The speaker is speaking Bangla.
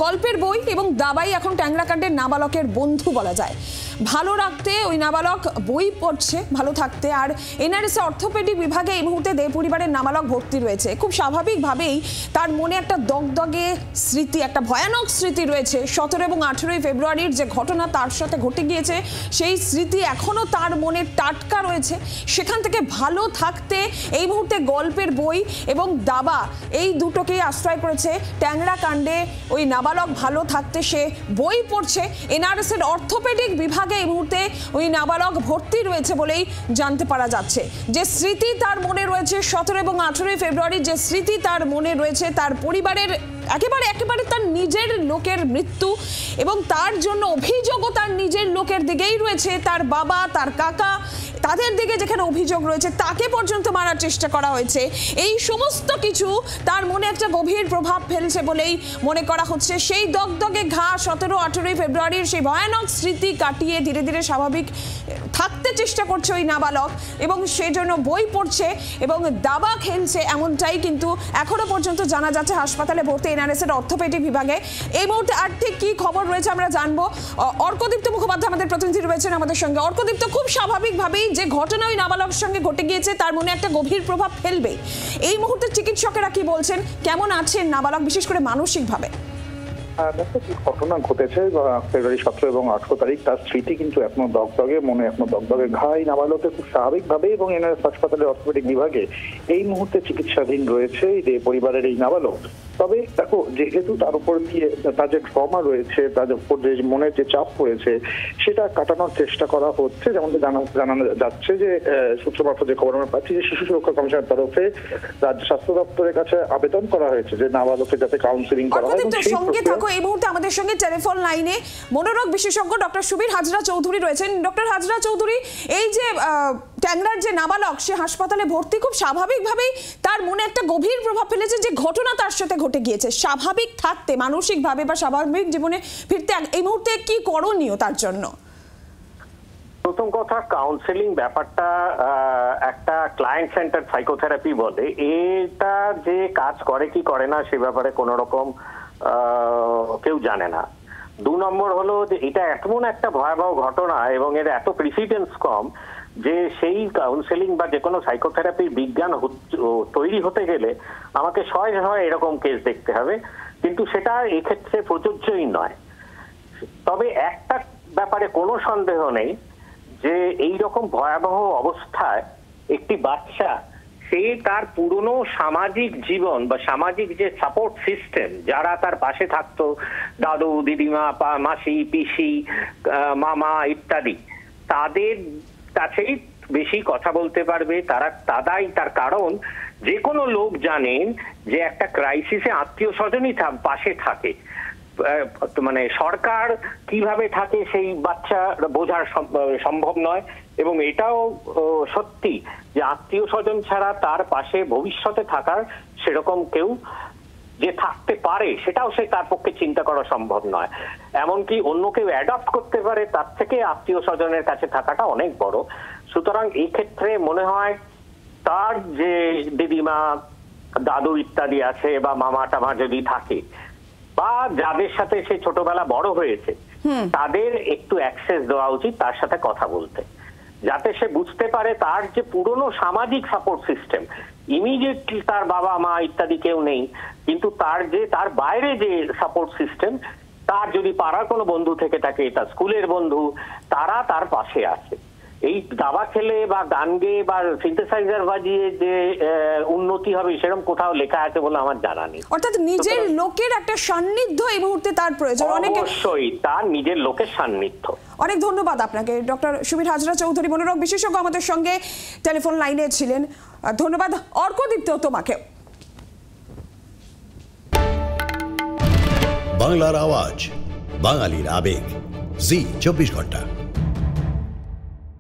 গল্পের বই এবং দাবাই এখন ট্যাংরা কাণ্ডের নাবালকের বন্ধু বলা যায়। ভালো রাখতে ওই নাবালক বই পড়ছে ভালো থাকতে, আর এনআরএস অর্থোপেডিক বিভাগে এই মুহূর্তে দে পরিবারের নাবালক ভর্তি রয়েছে। খুব স্বাভাবিকভাবেই তার মনে একটা দগদগে স্মৃতি, একটা ভয়ানক স্মৃতি রয়েছে। 17 এবং 18 ফেব্রুয়ারির যে ঘটনা তার সাথে ঘটে গিয়েছে, সেই স্মৃতি এখনও তার মনে টাটকা রয়েছে। সেখান থেকে ভালো থাকতে এই মুহূর্তে গল্পের বই এবং দাবা এই দুটোকেই আশ্রয় করেছে ট্যাংরা কাণ্ডে ওই নাবালক ভালো থাকতে সে বই পড়ছে। এনআরএস এর অর্থোপেডিক বিভাগে এই মুহূর্তে ওই নাবালক ভর্তি রয়েছে বলেই জানতে পারা যাচ্ছে। যে স্মৃতি তার মনে রয়েছে 17 এবং 18 ফেব্রুয়ারি, যে স্মৃতি তার মনে রয়েছে তার পরিবারের একেবারে তার নিজের লোকের মৃত্যু, এবং তার জন্য অভিযোগও তার নিজের লোকের দিকেই রয়েছে। তার বাবা, তার কাকা, তাদের দিকে যেখানে অভিযোগ রয়েছে তাকে পর্যন্ত মারার চেষ্টা করা হয়েছে। এই সমস্ত কিছু তার মনে একটা গভীর প্রভাব ফেলছে বলেই মনে করা হচ্ছে। সেই দগদগে ঘা 17-18 ফেব্রুয়ারির সেই ভয়ানক স্মৃতি কাটিয়ে ধীরে ধীরে স্বাভাবিক থাকতে চেষ্টা করছে ওই নাবালক, এবং সেই জন্য বই পড়ছে এবং দাবা খেলছে, এমনটাই কিন্তু এখনো পর্যন্ত জানা যাচ্ছে। হাসপাতালে ভর্তি এনআরএস এর অর্থোপেডিক বিভাগে। এই মুহূর্তে আর ঠিক কি খবর রয়েছে আমরা জানবো। অর্কদীপ্ত মুখোপাধ্যায় আমাদের প্রতিনিধি রয়েছেন আমাদের সঙ্গে। অর্কদীপ্ত, খুব স্বাভাবিকভাবেই যে ঘটনা ওই নাবালকের সঙ্গে ঘটে গিয়েছে তার মনে একটা গভীর প্রভাব ফেলবে। এই মুহূর্তে চিকিৎসকেরা কি বলছেন, কেমন আছেন নাবালক বিশেষ করে মানসিকভাবে? দেখো, কি ঘটনা ঘটেছে ফেব্রুয়ারি 17 এবং 18 তারিখ, তার স্মৃতি কিন্তু এখনো দগদগে, মনে এখনো দগদগে ঘাই নাবালকের খুব স্বাভাবিকভাবে। এবং এনআরএস হাসপাতালের অর্থোপেডিক বিভাগে এই মুহূর্তে চিকিৎসাধীন রয়েছে এই পরিবারের এই নাবালক। তবে দেখো, যেহেতু তার উপর দিয়ে তার যে ট্রমা রয়েছে, তার উপর যে মনের যে চাপ পড়েছে, সেটা কাটানোর চেষ্টা করা হচ্ছে। যেমন জানানো যাচ্ছে যে সূত্র মারফত যে খবর আমরা পাচ্ছি, যে শিশু সুরক্ষা কমিশনের তরফে রাজ্য স্বাস্থ্য দপ্তরের কাছে আবেদন করা হয়েছে যে নাবালকের যাতে কাউন্সিলিং করা হয়। এই মুহূর্তে আমাদের সঙ্গে টেলিফোন লাইনে মনোরোগ বিশেষজ্ঞ ডক্টর সুবীর হাজরা চৌধুরী রয়েছেন। ডক্টর হাজরা চৌধুরী, এই যে ট্যাংরার যে নাবালক সে হাসপাতালে ভর্তি, খুব স্বাভাবিকভাবেই তার মনে একটা গভীর প্রভাব ফেলেছে যে ঘটনা তার সাথে ঘটে গিয়েছে। স্বাভাবিক থাকতে, মানসিকভাবে বা স্বাভাবিক জীবনে ফিরতে এই মুহূর্তে কি করণীয় তার জন্য? প্রথম কথা, কাউন্সেলিং ব্যাপারটা একটা ক্লায়েন্ট সেন্টার সাইকোথেরাপি বলে, এটা যে কাজ করে কি করে না সে ব্যাপারে কোনো রকম কেউ জানে না। 2 নম্বর হলো যে এটা এমন একটা ভয়াবহ ঘটনা এবং এর এত প্রিসিডেন্স কম যে সেই কাউন্সেলিং বা যে কোনো সাইকোথেরাপির বিজ্ঞান তৈরি হতে গেলে আমাকে শয়ে এরকম কেস দেখতে হবে, কিন্তু সেটা এক্ষেত্রে প্রযোজ্যই নয়। তবে একটা ব্যাপারে কোনো সন্দেহ নেই যে এই রকম ভয়াবহ অবস্থায় একটি বাচ্চা, সে তার পুরনো সামাজিক জীবন বা সামাজিক যে সাপোর্ট সিস্টেম, যারা তার পাশে থাকতো, দাদু, দিদিমা, মাসি, পিসি, মামা ইত্যাদি, তাদের কাছেই বেশি কথা বলতে পারবে তারাই। তার কারণ যে কোনো লোক জানেন যে একটা ক্রাইসিসে আত্মীয় স্বজনই পাশে থাকে। মানে সরকার কিভাবে থাকে সেই বাচ্চা বোঝার সম্ভব নয়, এবং এটাও সত্যি যে আত্মীয় স্বজন ছাড়া তার পাশে ভবিষ্যতে থাকার সেরকম কেউ যে থাকতে পারে সেটাও তার পক্ষে চিন্তা করা সম্ভব নয়। এমনকি অন্য কেউ অ্যাডপ্ট করতে পারে, তার থেকে আত্মীয় স্বজনের কাছে থাকাটা অনেক বড়। সুতরাং এই ক্ষেত্রে মনে হয় তার যে দিদিমা, দাদু ইত্যাদি আছে বা মামা টামা যদি থাকে, বা যাদের সাথে সে ছোটবেলা বড় হয়েছে, তাদের একটু অ্যাক্সেস দেওয়া উচিত তার সাথে কথা বলতে, যাতে সে বুঝতে পারে তার যে পুরনো সামাজিক সাপোর্ট সিস্টেম, ইমিডিয়েটলি তার বাবা মা ইত্যাদি কেউ নেই, কিন্তু তার বাইরে যে সাপোর্ট সিস্টেম, তার যদি পাড়ার কোনো বন্ধু থেকে থাকে, তার স্কুলের বন্ধু, তারা তার পাশে আছে। এই দাবা খেলে বা গান গেয়ে বা সিনথেসাইজার বাজিয়ে যে উন্নতি হবে সেরকম কোথাও লেখা আছে বলে আমার জানা নেই। অর্থাৎ নিজের লোকের একটা সান্নিধ্য এই মুহূর্তে তার প্রয়োজন। অবশ্যই তার নিজের লোকের সান্নিধ্য। অনেক ধন্যবাদ আপনাকে ডক্টর সুবীর হাজরা চৌধুরী, মনোরোগ বিশেষজ্ঞ, আমাদের সঙ্গে টেলিফোন লাইনে ছিলেন। ধন্যবাদ অর্কদীপ্ত তোমাকে। বাংলার আওয়াজ, বাঙালির আবেগ, জি 24 ঘন্টা।